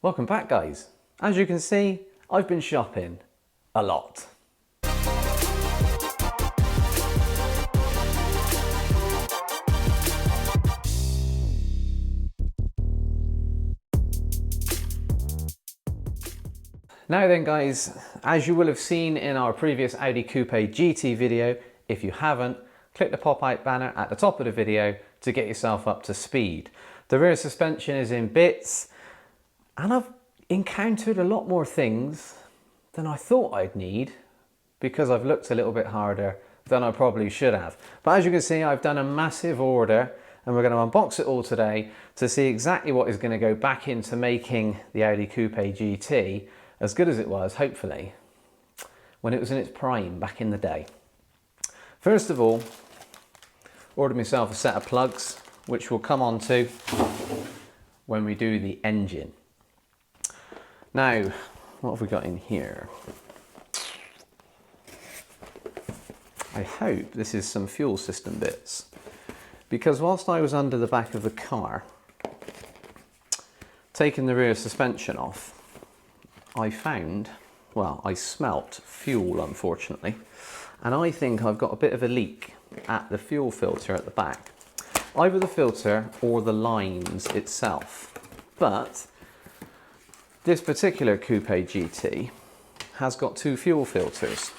Welcome back, guys. As you can see, I've been shopping a lot. Now then, guys, as you will have seen in our previous Audi Coupe GT video, if you haven't, click the pop-out banner at the top of the video to get yourself up to speed. The rear suspension is in bits, and I've encountered a lot more things than I thought I'd need because I've looked a little bit harder than I probably should have. But as you can see, I've done a massive order and we're going to unbox it all today to see exactly what is going to go back into making the Audi Coupe GT as good as it was, hopefully, when it was in its prime back in the day. First of all, ordered myself a set of plugs, which we'll come on to when we do the engine. Now, what have we got in here? I hope this is some fuel system bits, because whilst I was under the back of the car, taking the rear suspension off, I found, well, I smelt fuel, unfortunately, and I think I've got a bit of a leak at the fuel filter at the back. Either the filter or the lines itself. But this particular Coupe GT has got two fuel filters.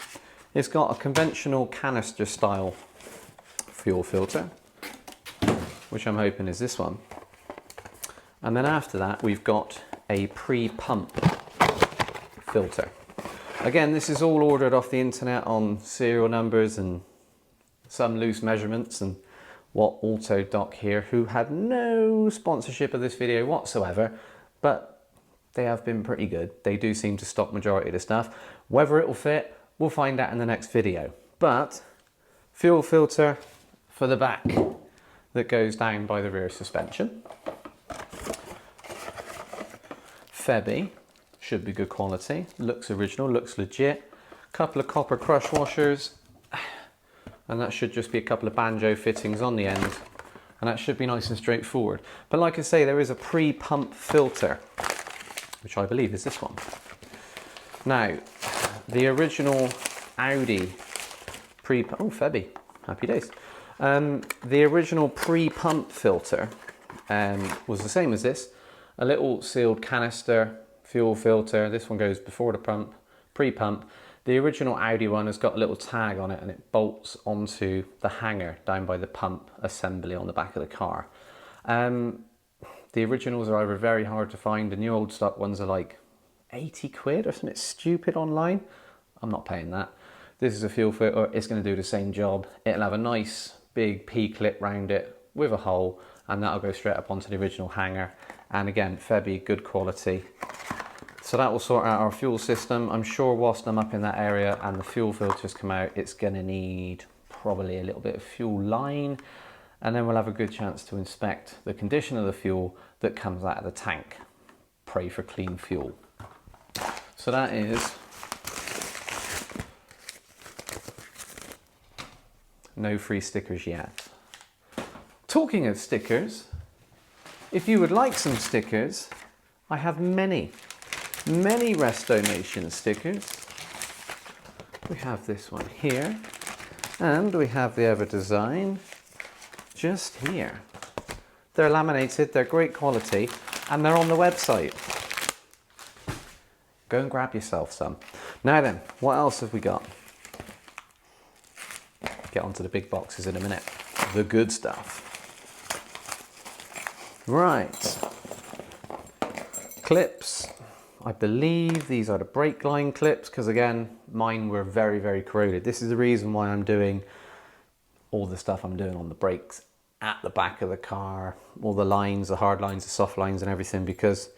It's got a conventional canister style fuel filter, which I'm hoping is this one. And then after that, we've got a pre-pump filter. Again, this is all ordered off the internet on serial numbers and some loose measurements, and what Autodoc here, who had no sponsorship of this video whatsoever, but they have been pretty good. They do seem to stock majority of the stuff. Whether it will fit, we'll find out in the next video. But fuel filter for the back that goes down by the rear suspension. Febby. Should be good quality, looks original, looks legit. Couple of copper crush washers, and that should just be a couple of banjo fittings on the end, and that should be nice and straightforward. But like I say, there is a pre-pump filter, which I believe is this one. Now, the original Audi oh, Febby, happy days. The original pre-pump filter was the same as this, a little sealed canister fuel filter. This one goes before the pump, pre-pump. The original Audi one has got a little tag on it and it bolts onto the hanger down by the pump assembly on the back of the car. The originals are either very hard to find, the new old stock ones are like 80 quid or something stupid online. I'm not paying that. This is a fuel filter, it's going to do the same job. It'll have a nice big P-clip round it with a hole, and that'll go straight up onto the original hanger. And again, Febby, good quality. So that will sort out our fuel system. I'm sure whilst I'm up in that area and the fuel filters come out, it's going to need probably a little bit of fuel line, and then we'll have a good chance to inspect the condition of the fuel that comes out of the tank. Pray for clean fuel. So that is no free stickers yet. Talking of stickers, if you would like some stickers, I have many Restonation stickers. We have this one here, and we have the other design just here. They're laminated, they're great quality, and they're on the website. Go and grab yourself some. Now then, what else have we got? Get onto the big boxes in a minute. The good stuff. Right. Clips. I believe these are the brake line clips, because again, mine were very corroded. This is the reason why I'm doing all the stuff I'm doing on the brakes at the back of the car, all the lines, the hard lines, the soft lines and everything, because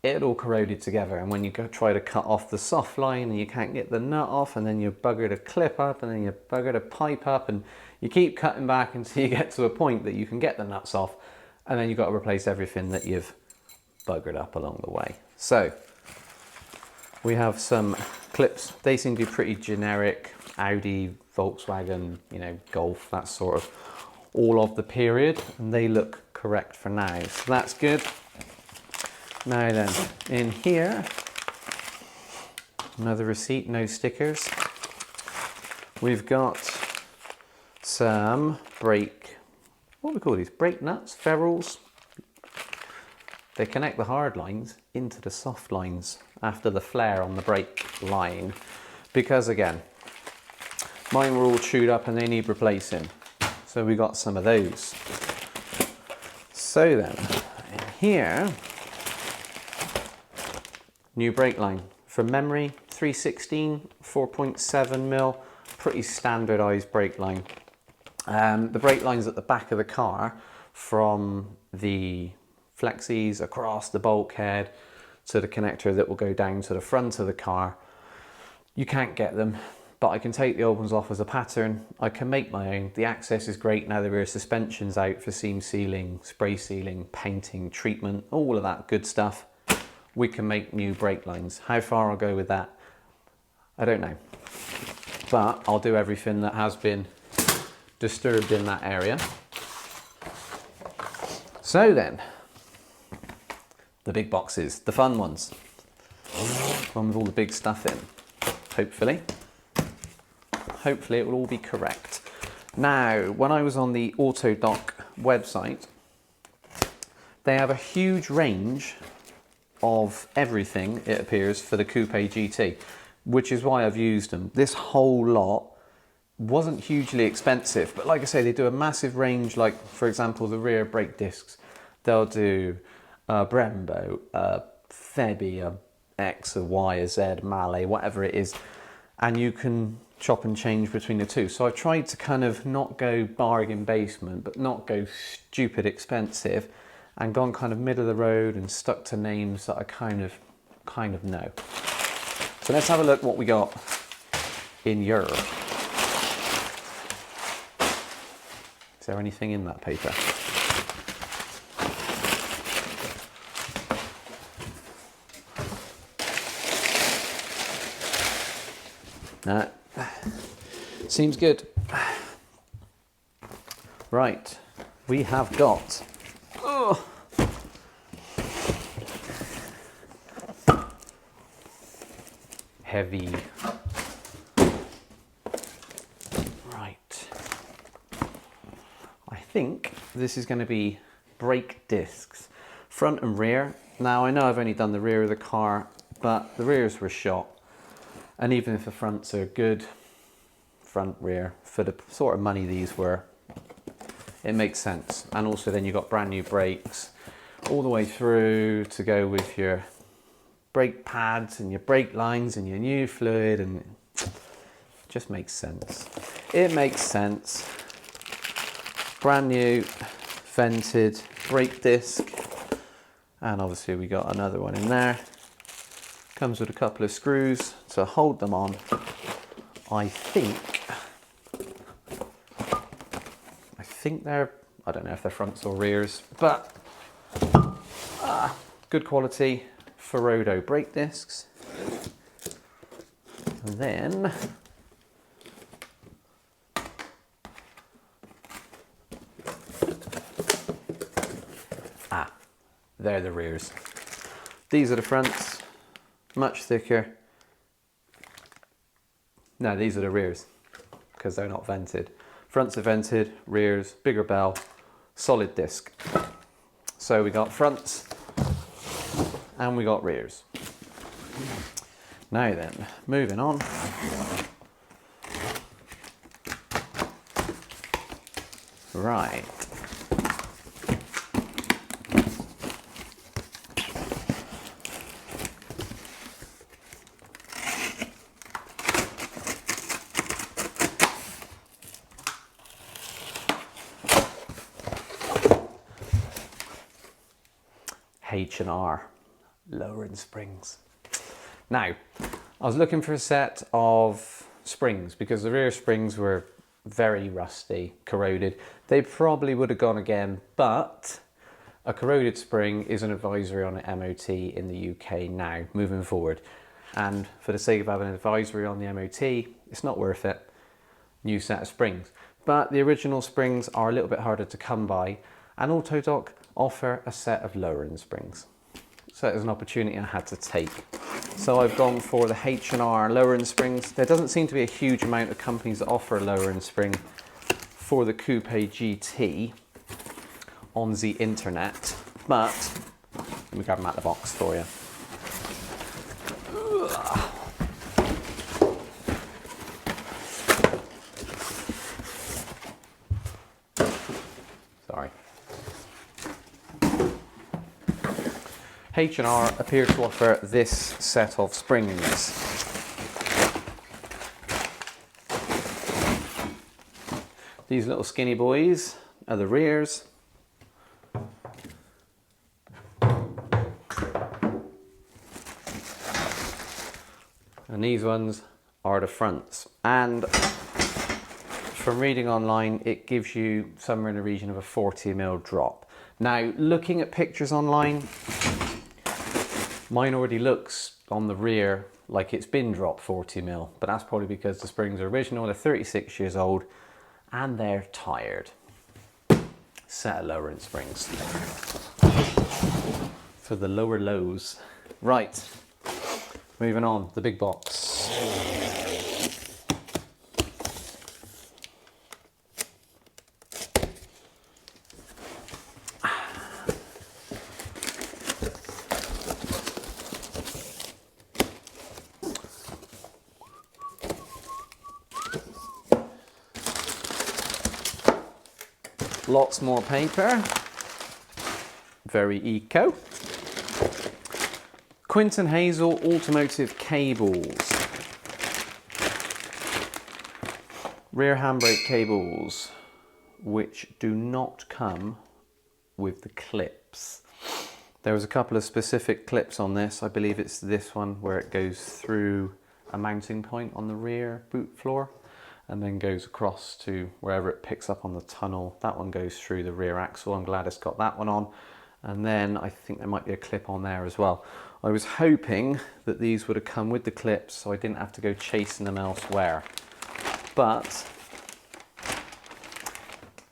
it all corroded together. And when you go try to cut off the soft line and you can't get the nut off, and then you bugger the clip up, and then you bugger the pipe up, and you keep cutting back until you get to a point that you can get the nuts off, and then you've got to replace everything that you've buggered up along the way. So we have some clips. They seem to be pretty generic, Audi, Volkswagen, you know, Golf, that sort of, all of the period, and they look correct for now, so that's good. Now then, in here, another receipt, no stickers. We've got some brake, what do we call these? Brake nuts, ferrules. They connect the hard lines into the soft lines after the flare on the brake line. Because again, mine were all chewed up and they need replacing. So we got some of those. So then, in here, new brake line. From memory, 316, 4.7mm, pretty standardized brake line. The brake line's at the back of the car from the flexies across the bulkhead to the connector that will go down to the front of the car. You can't get them, but I can take the old ones off as a pattern. I can make my own. The access is great now. The rear suspension's out for seam sealing, spray sealing, painting, treatment, all of that good stuff. We can make new brake lines. How far I'll go with that, I don't know. But I'll do everything that has been disturbed in that area. So then, the big boxes, the fun ones. One with all the big stuff in, hopefully. Hopefully it will all be correct. Now, when I was on the Autodoc website, they have a huge range of everything, it appears, for the Coupe GT, which is why I've used them. This whole lot wasn't hugely expensive, but like I say, they do a massive range, like, for example, the rear brake discs. They'll do a Brembo, a Febi, a X, a Y, a Z, Mallet, whatever it is, and you can chop and change between the two. So I've tried to kind of not go bargain basement, but not go stupid expensive, and gone kind of middle of the road and stuck to names that I kind of know. So let's have a look what we got in Europe. Is there anything in that paper? No. Seems good. Right, we have got heavy. Right. I think this is going to be brake discs, front and rear. Now I know I've only done the rear of the car, but the rears were shot. And even if the fronts are good, front, rear, for the sort of money these were, it makes sense. And also then you've got brand new brakes all the way through to go with your brake pads and your brake lines and your new fluid, and it just makes sense. It makes sense. Brand new vented brake disc, and obviously we got another one in there. Comes with a couple of screws to hold them on. I think they're, I don't know if they're fronts or rears, but good quality Ferrodo brake discs. And then they're the rears. These are the fronts. Much thicker. No, these are the rears because they're not vented. Fronts are vented, rears, bigger bell, solid disc. So we got fronts and we got rears. Now then, moving on. Right. H&R lowering springs. Now, I was looking for a set of springs because the rear springs were very rusty, corroded. They probably would have gone again, but a corroded spring is an advisory on an MOT in the UK now, moving forward. And for the sake of having an advisory on the MOT, it's not worth it. New set of springs. But the original springs are a little bit harder to come by, and Autodoc offer a set of lowering springs. So it was an opportunity I had to take. So I've gone for the H&R lowering springs. There doesn't seem to be a huge amount of companies that offer a lowering spring for the Coupe GT on the internet, but let me grab them out of the box for you. Sorry. H&R appear to offer this set of springs. These little skinny boys are the rears. And these ones are the fronts. And from reading online, it gives you somewhere in the region of a 40mm drop. Now, looking at pictures online, mine already looks on the rear like it's been dropped 40mm, but that's probably because the springs are original, they're 36 years old, and they're tired. Set of lowering springs for the lower lows. Right, moving on, the big box. Lots more paper, very eco. Quinton Hazel automotive cables. Rear handbrake cables, which do not come with the clips. There was a couple of specific clips on this. I believe it's this one where it goes through a mounting point on the rear boot floor and then goes across to wherever it picks up on the tunnel. That one goes through the rear axle. I'm glad it's got that one on. And then I think there might be a clip on there as well. I was hoping that these would have come with the clips so I didn't have to go chasing them elsewhere. But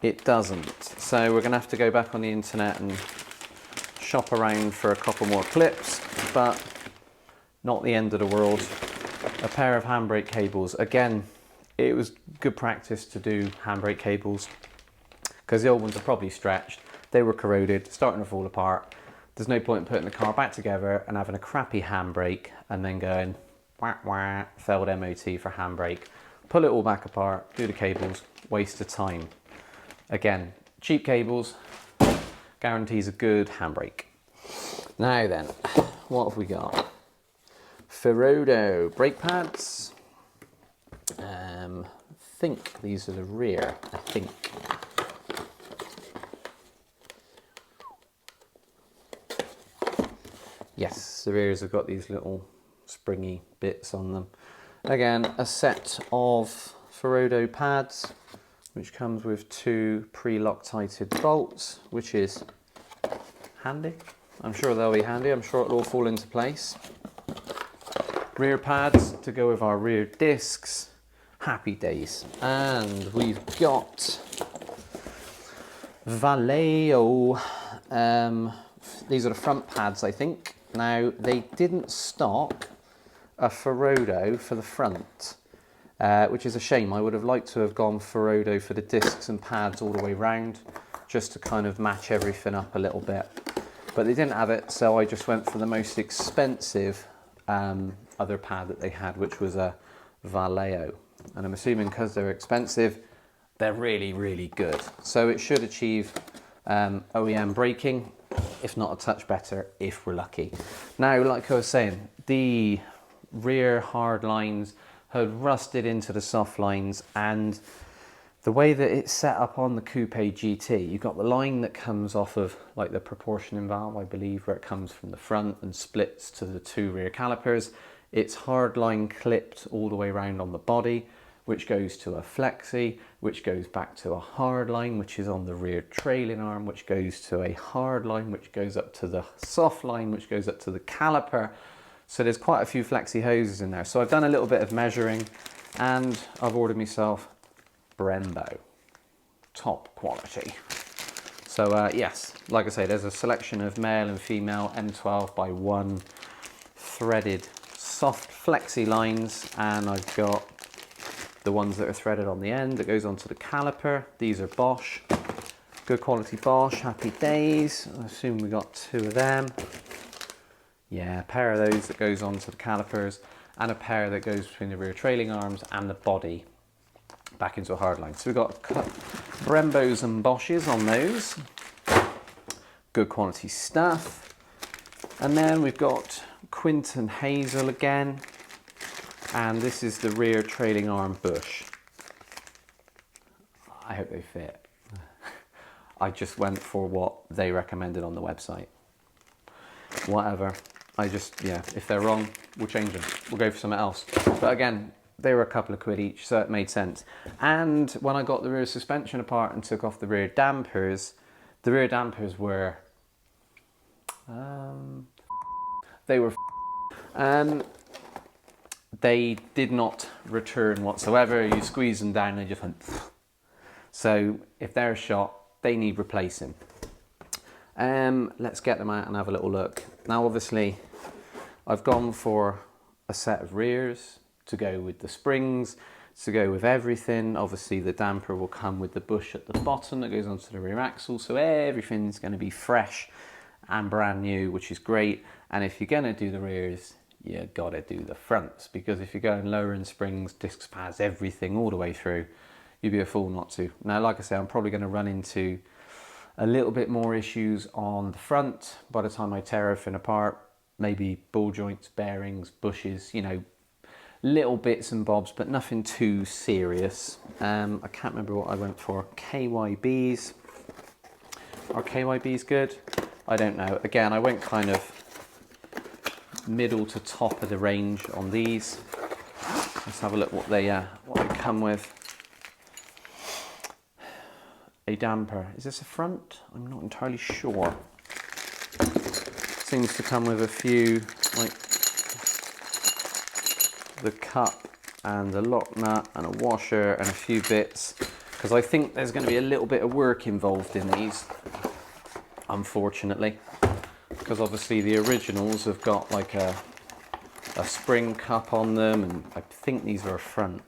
it doesn't. So we're gonna have to go back on the internet and shop around for a couple more clips, but not the end of the world. A pair of handbrake cables. Again, it was good practice to do handbrake cables because the old ones are probably stretched. They were corroded, starting to fall apart. There's no point in putting the car back together and having a crappy handbrake and then going, wah, wah, failed MOT for handbrake. Pull it all back apart, do the cables, waste of time. Again, cheap cables, guarantees a good handbrake. Now then, what have we got? Ferodo brake pads. I think these are the rear, I think. Yes, the rears have got these little springy bits on them. Again, a set of Ferodo pads, which comes with 2 pre-Loctited bolts, which is handy. I'm sure they'll be handy, I'm sure it'll all fall into place. Rear pads to go with our rear discs. Happy days. And we've got Vallejo. These are the front pads, I think. Now, they didn't stock a Ferodo for the front, which is a shame. I would have liked to have gone Ferodo for the discs and pads all the way round, just to kind of match everything up a little bit. But they didn't have it, so I just went for the most expensive other pad that they had, which was a Vallejo. And I'm assuming because they're expensive, they're really, really good. So it should achieve OEM braking, if not a touch better, if we're lucky. Now, like I was saying, the rear hard lines had rusted into the soft lines, and the way that it's set up on the Coupe GT, you've got the line that comes off of like the proportioning valve, I believe, where it comes from the front and splits to the 2 rear calipers. It's hard line clipped all the way around on the body, which goes to a flexi, which goes back to a hard line, which is on the rear trailing arm, which goes to a hard line, which goes up to the soft line, which goes up to the caliper. So there's quite a few flexi hoses in there. So I've done a little bit of measuring and I've ordered myself Brembo, top quality. So yes, like I say, there's a selection of male and female M12 by 1 threaded soft flexi lines, and I've got the ones that are threaded on the end that goes onto the caliper. These are Bosch, good quality Bosch, happy days. I assume we got 2 of them. Yeah, a pair of those that goes onto the calipers, and a pair that goes between the rear trailing arms and the body back into a hard line. So we've got Brembos and Bosches on those. Good quality stuff. And then we've got Quinton Hazel again. And this is the rear trailing arm bush. I hope they fit. I just went for what they recommended on the website. Whatever. Yeah, if they're wrong, we'll change them. We'll go for something else. But again, they were a couple of quid each, so it made sense. And when I got the rear suspension apart and took off the rear dampers were... they did not return whatsoever. You squeeze them down, they just went... So if they're shot, they need replacing. Let's get them out and have a little look. Now obviously, I've gone for a set of rears to go with the springs, to go with everything. Obviously the damper will come with the bush at the bottom that goes onto the rear axle, so everything's going to be fresh and brand new, which is great. And if you're going to do the rears, you got to do the fronts, because if you're going lower in springs, discs, pads, everything all the way through, you'd be a fool not to. Now, like I say, I'm probably going to run into a little bit more issues on the front by the time I tear everything apart. Maybe ball joints, bearings, bushes, you know, little bits and bobs, but nothing too serious. I can't remember what I went for. KYBs. Are KYBs good? I don't know. Again, I went kind of middle to top of the range on these. Let's have a look what they come with. A damper. Is this a front? I'm not entirely sure. Seems to come with a few, like the cup and a lock nut and a washer and a few bits, because I think there's going to be a little bit of work involved in these, unfortunately, because obviously the originals have got like a spring cup on them, and I think these are a front,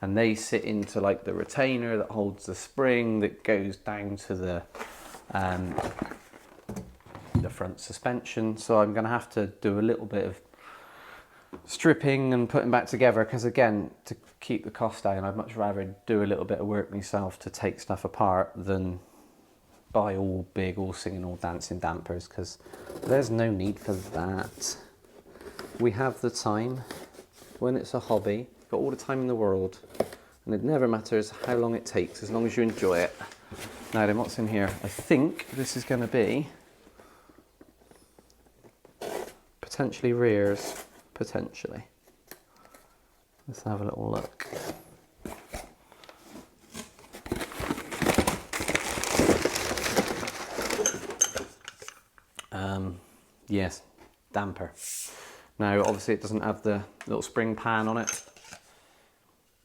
and they sit into like the retainer that holds the spring that goes down to the front suspension. So I'm going to have to do a little bit of stripping and putting back together, because again, to keep the cost down, I'd much rather do a little bit of work myself to take stuff apart than buy all big, all singing, all dancing dampers, because there's no need for that. We have the time when it's a hobby, got all the time in the world, and it never matters how long it takes as long as you enjoy it. Now then, what's in here? I think this is going to be potentially rears, potentially. Let's have a little look. Yes, damper. Now obviously it doesn't have the little spring pan on it.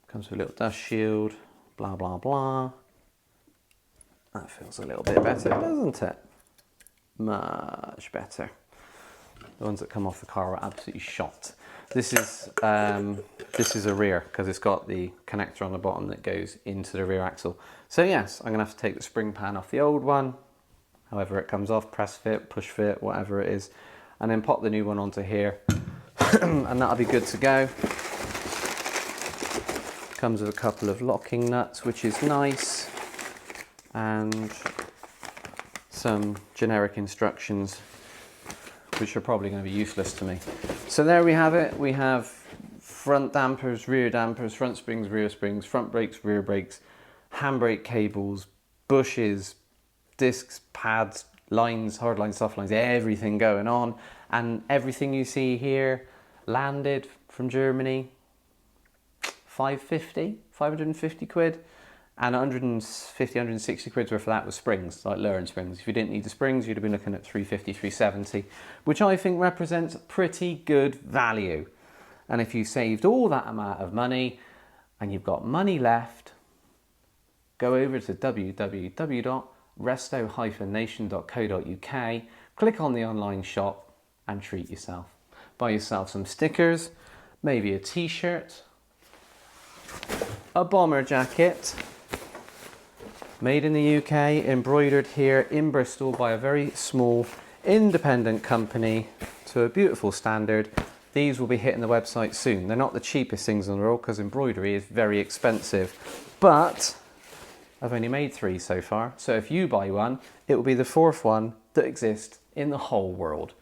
Comes with a little dust shield, blah blah blah. That feels a little bit better, doesn't it? Much better. The ones that come off the car are absolutely shot. This is a rear, because it's got the connector on the bottom that goes into the rear axle. So yes, I'm gonna have to take the spring pan off the old one, however it comes off, press fit, push fit, whatever it is, and then pop the new one onto here, and that'll be good to go. Comes with a couple of locking nuts, which is nice, and some generic instructions, which are probably going to be useless to me. So there we have it. We have front dampers, front springs, rear springs, front brakes, rear brakes, handbrake cables, bushes, discs, pads, lines, hard lines, soft lines, everything going on. And everything you see here landed from Germany, 550 quid, and 150, 160 quid's worth of that was springs, like lowering springs. If you didn't need the springs, you'd have been looking at 350, 370, which I think represents pretty good value. And if you saved all that amount of money and you've got money left, go over to www.unbox.co.uk resto-nation.co.uk, click on the online shop and treat yourself. Buy yourself some stickers, maybe a t-shirt, a bomber jacket, made in the UK, embroidered here in Bristol by a very small independent company to a beautiful standard. These will be hitting the website soon. They're not the cheapest things in the world because embroidery is very expensive, but I've only made 3 so far. So if you buy one, it will be the 4th one that exists in the whole world.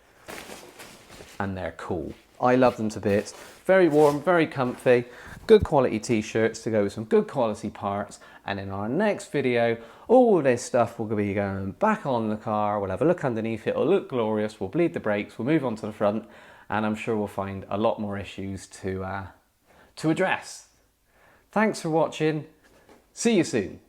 And they're cool. I love them to bits. Very warm, very comfy, good quality t-shirts to go with some good quality parts. And in our next video, all this stuff will be going back on the car. We'll have a look underneath, it'll look glorious. We'll bleed the brakes, we'll move on to the front, and I'm sure we'll find a lot more issues to address. Thanks for watching. See you soon.